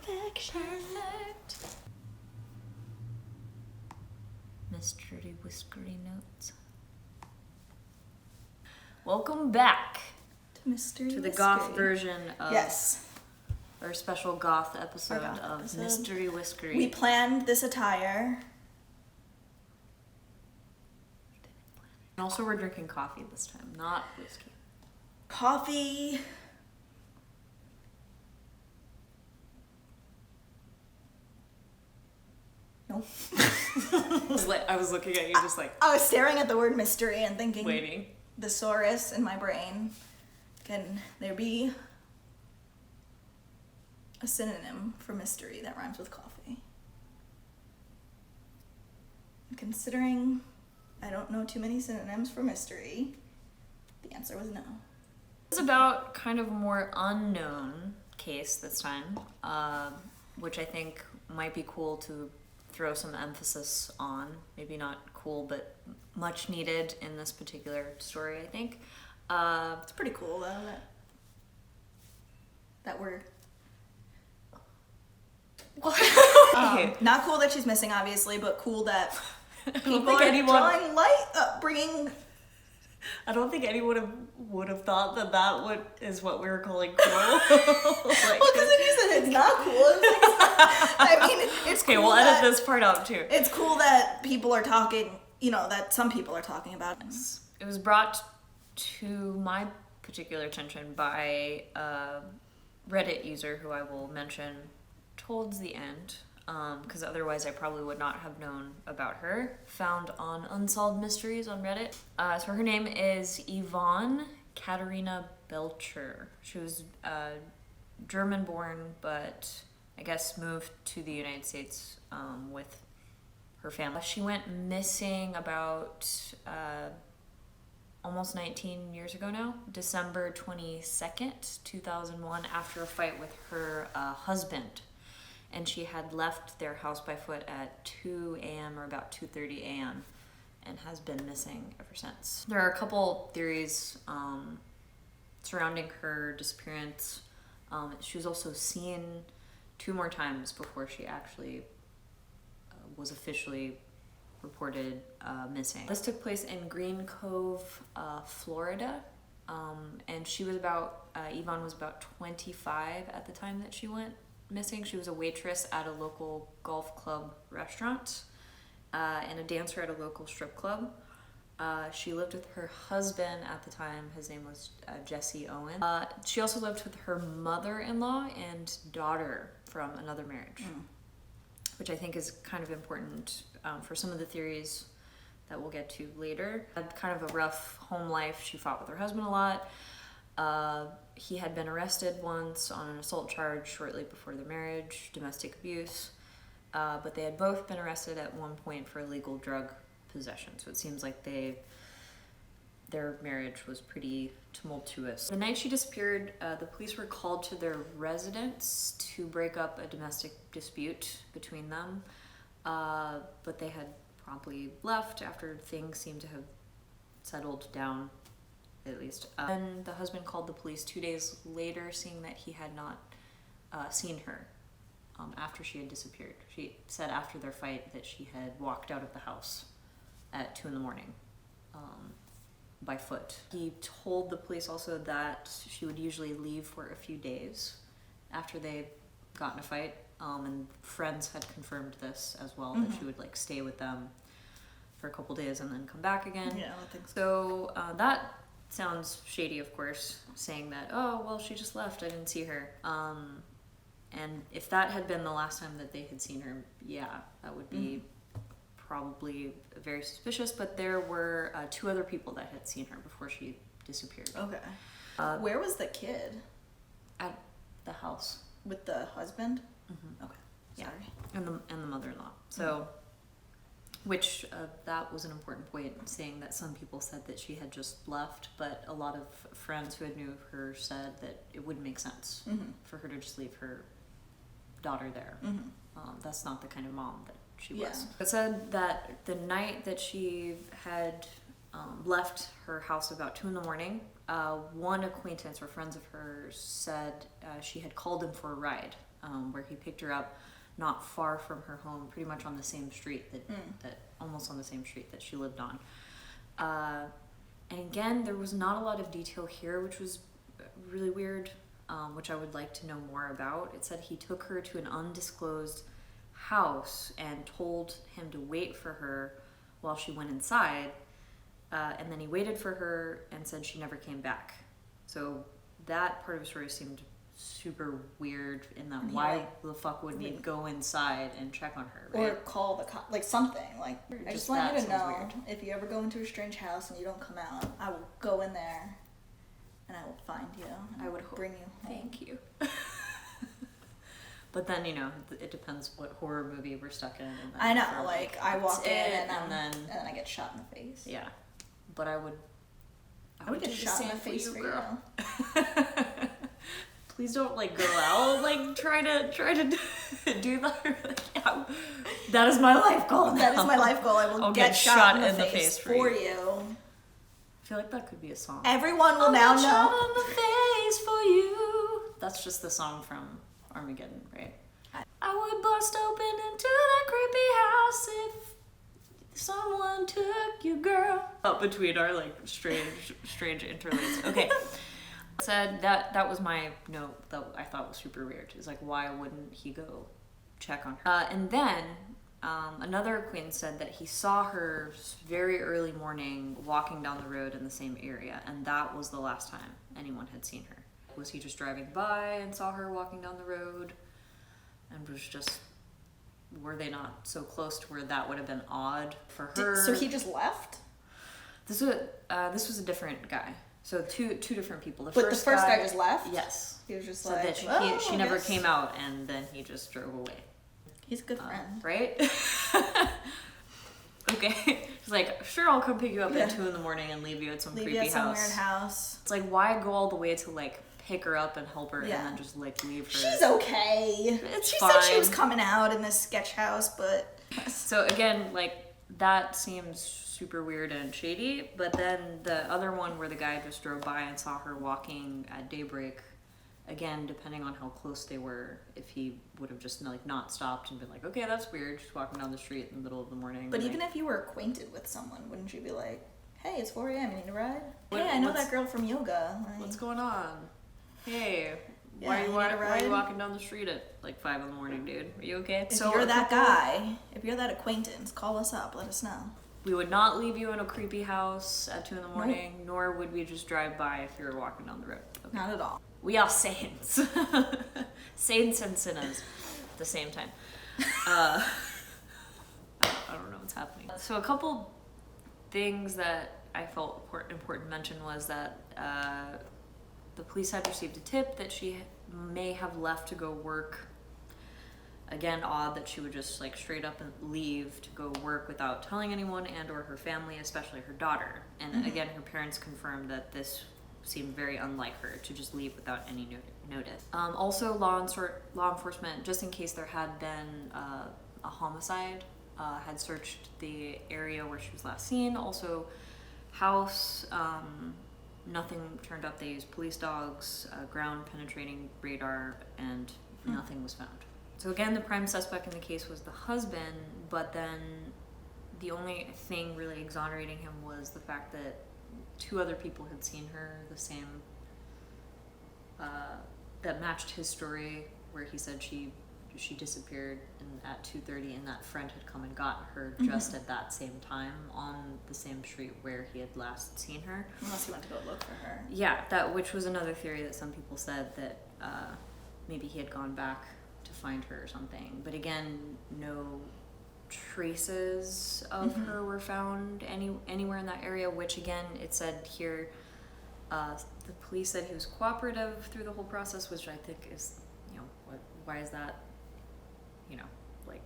perfection. Perfect. Mystery Whiskery notes. Welcome back Mystery to the Whiskery. goth version of our special goth episode of Mystery Whiskery. We planned this attire. And also we're drinking coffee this time, not whiskey. Coffee. Nope. I was looking at you just like... I was staring at the word mystery and thinking... Waiting. Thesaurus in my brain. Can there be a synonym for mystery that rhymes with coffee? Considering I don't know too many synonyms for mystery, the answer was no. It's about kind of a more unknown case this time, which I think might be cool to throw some emphasis on. Maybe not cool, but much needed in this particular story, I think. It's pretty cool though that we're not cool that she's missing, obviously, but cool that people are drawing light, bringing. I don't think anyone would have thought that is what we were calling cool. Well, because if you said it's not cool, I mean, it's okay. Cool We'll edit this part out too. It's cool that people are talking. That some people are talking about it. It was brought to my particular attention by a Reddit user who I will mention towards the end, because otherwise I probably would not have known about her. Found on Unsolved Mysteries on Reddit. So her name is Yvonne Katharina Belcher. She was German-born, but I guess moved to the United States with her family. She went missing about almost 19 years ago now, December 22nd, 2001, after a fight with her husband. And she had left their house by foot at 2 a.m. or about 2:30 a.m. and has been missing ever since. There are a couple theories surrounding her disappearance. She was also seen 2 more times before she actually was officially reported missing. This took place in Green Cove, Florida, and she was Yvonne was about 25 at the time that she went missing. She was a waitress at a local golf club restaurant and a dancer at a local strip club. She lived with her husband at the time. His name was Jesse Owen. She also lived with her mother-in-law and daughter from another marriage. Which I think is kind of important for some of the theories that we'll get to later. Had kind of a rough home life. She fought with her husband a lot. He had been arrested once on an assault charge shortly before their marriage, domestic abuse. But they had both been arrested at one point for illegal drug possession. So it seems like their marriage was pretty tumultuous. The night she disappeared, the police were called to their residence to break up a domestic dispute between them, but they had promptly left after things seemed to have settled down, at least. And the husband called the police 2 days later, seeing that he had not seen her after she had disappeared. She said after their fight that she had walked out of the house at 2 a.m. By foot. He told the police also that she would usually leave for a few days after they got in a fight, and friends had confirmed this as well, that she would stay with them for a couple days and then come back again. Yeah, I think so. So that sounds shady, of course, saying that, oh, well, she just left, I didn't see her. And if that had been the last time that they had seen her, yeah, that would be probably very suspicious, but there were 2 other people that had seen her before she disappeared. Okay. Where was the kid? At the house. With the husband? Okay. Sorry. Yeah. And the mother-in-law. So, which that was an important point, saying that some people said that she had just left, but a lot of friends who had knew her said that it wouldn't make sense for her to just leave her daughter there. That's not the kind of mom that she was. It said that the night that she had left her house about 2 a.m, one acquaintance or friends of hers said she had called him for a ride where he picked her up not far from her home, pretty much on the same street that almost on the same street that she lived on. And again, there was not a lot of detail here, which was really weird, which I would like to know more about. It said he took her to an undisclosed house and told him to wait for her while she went inside, and then he waited for her and said she never came back. So that part of the story seemed super weird in that why the fuck would he go inside and check on her, right? Or call the cop, like something. Like, I just want you to know, if you ever go into a strange house and you don't come out, I will go in there and I will find you. I would bring you home. Thank you. But then, you know, it depends what horror movie we're stuck in. And I know, like I walk in and then I get shot in the face. Yeah, but I would get shot in the face for you, girl. Please don't like go out like try to do that. Like, yeah, that is my life goal. That is my life goal. I will get shot in the face for you. I feel like that could be a song. Everyone will now know. Shot in the face for you. That's just the song from Armageddon, right? I would bust open into that creepy house if someone took you, girl. Up between our like strange interludes. Okay. Said that was my note that I thought was super weird. It's like, why wouldn't he go check on her? And then another acquaintance said that he saw her very early morning walking down the road in the same area, and that was the last time anyone had seen her. Was he just driving by and saw her walking down the road, and was just, were they not so close to where that would have been odd for her? So he just left? This was a different guy. So two different people. The first guy just left? Yes. He was just so like, that she never came out, and then he just drove away. He's a good friend. Right? Okay. He's like, sure, I'll come pick you up at 2 a.m. and leave you at some creepy house. Some weird house. It's like, why go all the way to like pick her up and help her and then just like leave her? She's okay. She said she was coming out in this sketch house, but... So again, like, that seems super weird and shady, but then the other one where the guy just drove by and saw her walking at daybreak, again, depending on how close they were, if he would have just like not stopped and been like, okay, that's weird, just walking down the street in the middle of the morning. But even if you were acquainted with someone, wouldn't you be like, hey, it's 4 a.m., you need a ride? Hey, I know that girl from yoga. Like, what's going on? Hey, why are you walking down the street at like 5 a.m, dude? Are you okay? If you're that guy, if you're that acquaintance, call us up, let us know. We would not leave you in a creepy house at 2 a.m, nor would we just drive by if you were walking down the road. Okay. Not at all. We are saints. Saints and sinners at the same time. I don't know what's happening. So a couple things that I felt important to mention was that the police had received a tip that she may have left to go work. Again, odd that she would just like straight up and leave to go work without telling anyone and or her family, especially her daughter. And again, her parents confirmed that this seemed very unlike her to just leave without any notice. Also, law enforcement, just in case there had been a homicide, had searched the area where she was last seen. Also, house, nothing turned up. They used police dogs, ground penetrating radar, and nothing was found. So again, the prime suspect in the case was the husband, but then the only thing really exonerating him was the fact that 2 other people had seen her the same, that matched his story, where he said she disappeared at 2:30, and that friend had come and gotten her just at that same time on the same street where he had last seen her. Unless he went to go look for her. Yeah, which was another theory that some people said that maybe he had gone back to find her or something. But again, no traces of her were found anywhere in that area, which again, it said here, the police said he was cooperative through the whole process, which I think is, you know, why is that, you know, like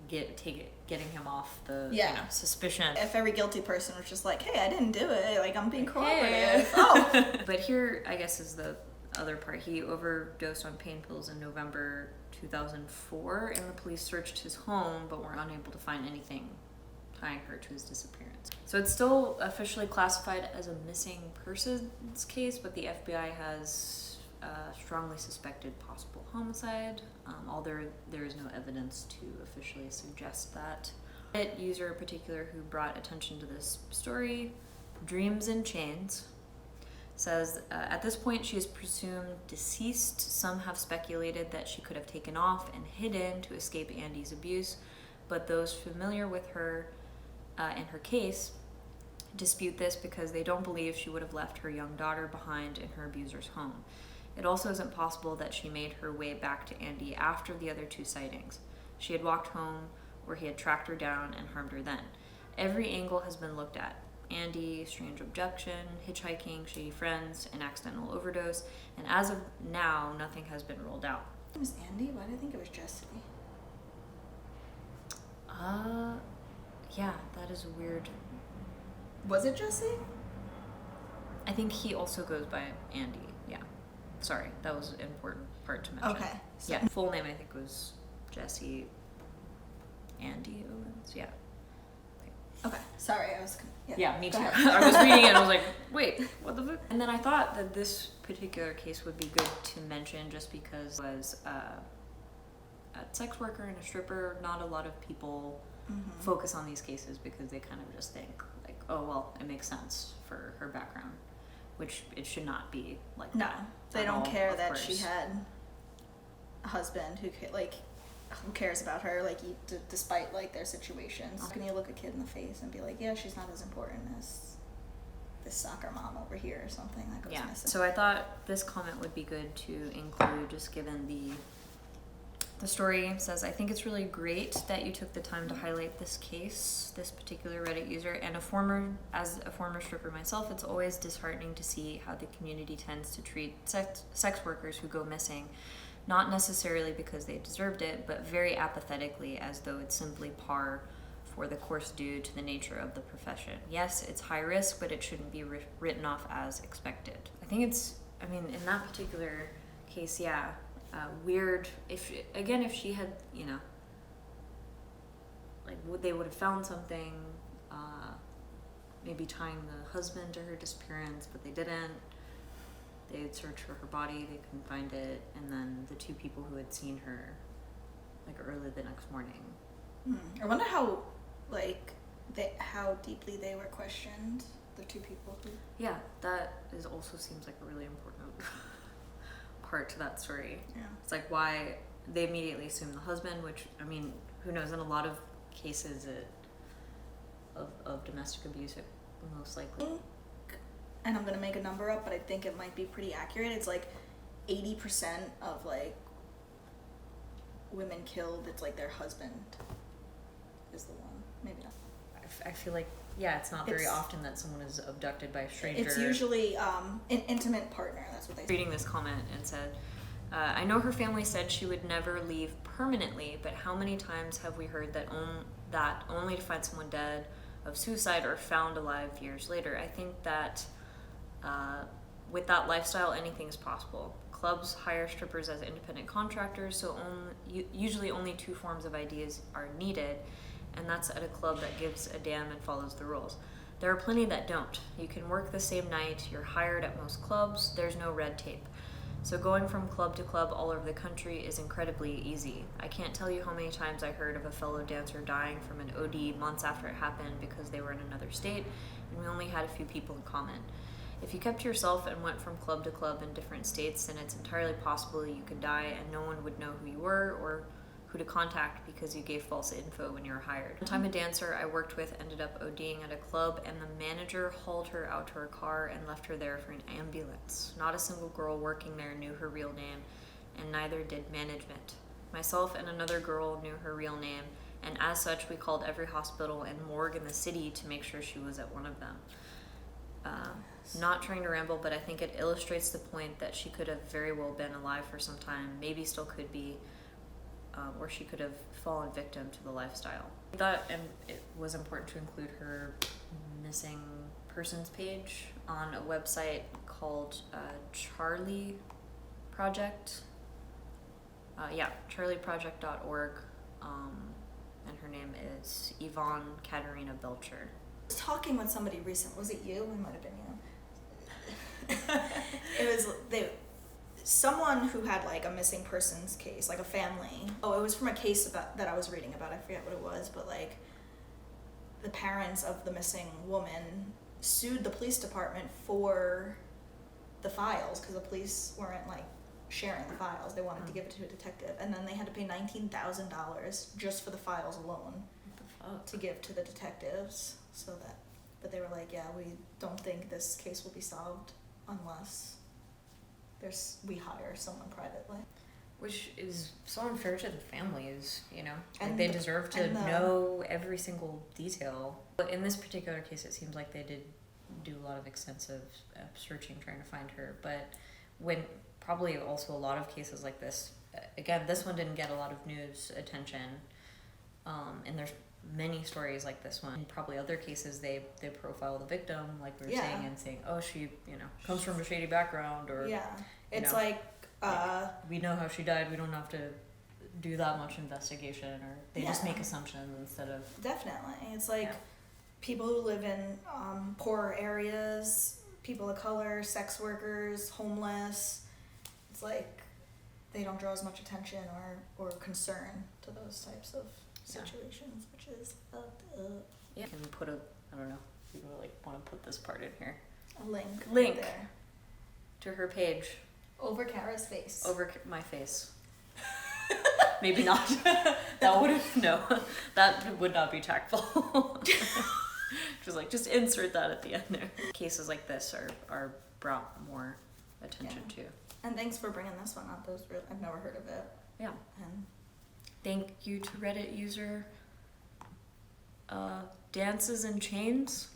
getting him off the you know, suspicion. If every guilty person was just like, hey, I didn't do it, like, I'm being cooperative. Oh. But here, I guess, is the other part. He overdosed on pain pills in November 2004, and the police searched his home but were unable to find anything tying her to his disappearance. So it's still officially classified as a missing persons case, but the FBI has strongly suspected possible homicide, although there is no evidence to officially suggest that. Reddit user in particular who brought attention to this story, Dreams in Chains, says, at this point she is presumed deceased. Some have speculated that she could have taken off and hidden to escape Andy's abuse, but those familiar with her and her case dispute this because they don't believe she would have left her young daughter behind in her abuser's home. It also isn't possible that she made her way back to Andy after the other two sightings. She had walked home, or he had tracked her down and harmed her then. Every angle has been looked at. Andy, strange abduction, hitchhiking, shady friends, an accidental overdose, and as of now, nothing has been ruled out. It was Andy? Why did I think it was Jesse? Yeah, that is weird. Was it Jesse? I think he also goes by Andy, yeah. Sorry, that was an important part to mention. Okay. So yeah, full name I think was Jesse Andy Owens, yeah. Okay, sorry, I was... Yeah, me too. I was reading it and I was like, wait, what the fuck? And then I thought that this particular case would be good to mention just because it was a sex worker and a stripper. Not a lot of people focus on these cases because they kind of just think like, oh, well, it makes sense for her background, which it should not be like that. No, they don't care that she had a husband who cares about her, like, despite, like, their situations. How can you look a kid in the face and be like, yeah, she's not as important as this soccer mom over here or something that goes missing? So I thought this comment would be good to include, just given the story says, I think it's really great that you took the time to highlight this case, this particular Reddit user, and as a former stripper myself, it's always disheartening to see how the community tends to treat sex workers who go missing, not necessarily because they deserved it, but very apathetically, as though it's simply par for the course due to the nature of the profession. Yes, it's high risk, but it shouldn't be written off as expected. I think it's, in that particular case, weird. If she had, they would have found something, maybe tying the husband to her disappearance, but they didn't. They had searched for her body, they couldn't find it, and then the two people who had seen her, early the next morning. I wonder how deeply they were questioned, the two people who... Yeah, that also seems like a really important part to that story. Yeah. It's like why they immediately assume the husband, which, who knows, in a lot of cases of domestic abuse, it most likely... And I'm gonna make a number up, but I think it might be pretty accurate. It's 80% of women killed, it's their husband is the one. Maybe not. I feel like, it's not very often that someone is abducted by a stranger. It's usually an intimate partner. That's what they say. Reading this comment and said, I know her family said she would never leave permanently, but how many times have we heard that only to find someone dead of suicide or found alive years later? I think that with that lifestyle, anything is possible. Clubs hire strippers as independent contractors, so usually only two forms of ideas are needed, and that's at a club that gives a damn and follows the rules. There are plenty that don't. You can work the same night, you're hired at most clubs, there's no red tape. So going from club to club all over the country is incredibly easy. I can't tell you how many times I heard of a fellow dancer dying from an OD months after it happened because they were in another state, and we only had a few people in common. If you kept to yourself and went from club to club in different states, then it's entirely possible you could die and no one would know who you were or who to contact because you gave false info when you were hired. One time a dancer I worked with ended up ODing at a club and the manager hauled her out to her car and left her there for an ambulance. Not a single girl working there knew her real name, and neither did management. Myself and another girl knew her real name, and as such we called every hospital and morgue in the city to make sure she was at one of them. Not trying to ramble, but I think it illustrates the point that she could have very well been alive for some time, maybe still could be, or she could have fallen victim to the lifestyle. I thought it was important to include her missing persons page on a website called Charlie Project. charlieproject.org, and her name is Yvonne Katharina Belcher. I was talking with somebody recently. Was it you? It might have been you. someone who had like a missing persons case, like a family. Oh, it was from a case that I was reading about. I forget what it was, but like the parents of the missing woman sued the police department for the files because the police weren't like sharing the files. They wanted to give it to a detective, and then they had to pay $19,000 just for the files alone to give to the detectives. But they were like, yeah, we don't think this case will be solved unless we hire someone privately. Which is so unfair to the families, you know? And like they deserve to know every single detail. But in this particular case, it seems like they did do a lot of extensive searching trying to find her. But when probably also a lot of cases like this, again, this one didn't get a lot of news attention. And there's many stories like this one. In probably other cases, they profile the victim, like we were saying, and saying, oh, she, you know, comes from a shady background, or it's we know how she died. We don't have to do that much investigation, or they just make assumptions instead of. Definitely, it's like people who live in poorer areas, people of color, sex workers, homeless. It's like they don't draw as much attention or concern to those types of situations, which is fucked up. Yeah, can we put I don't know, if you like want to put this part in here. A link right there to her page. Over Kara's face. Over my face. Maybe not. That would not be tactful. Just insert that at the end there. Cases like this are brought more attention to. And thanks for bringing this one up. I've never heard of it. Yeah. And thank you to Reddit user Dances and Chains.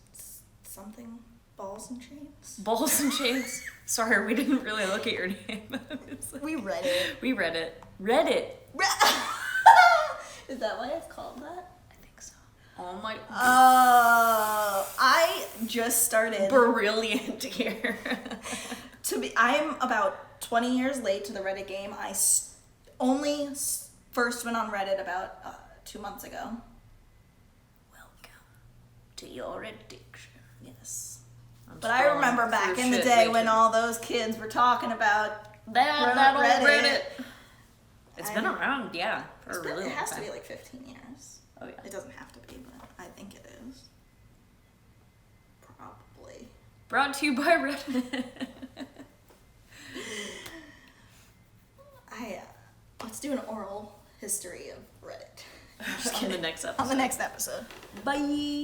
Something balls and chains. Balls and Chains. Sorry, we didn't really look at your name. We read it. We read it. Reddit. Is that why it's called that? I think so. Oh my. I just started. Brilliant here. I'm about 20 years late to the Reddit game. I only first went on Reddit about 2 months ago. Welcome to your addiction. Yes. But I remember back in the day when all those kids were talking about that old Reddit. It's been around, for a really long time. It has to be like 15 years. Oh, yeah. It doesn't have to be, but I think it is. Probably. Brought to you by Reddit. Let's do an oral history of Reddit. On the next episode. On the next episode. Bye.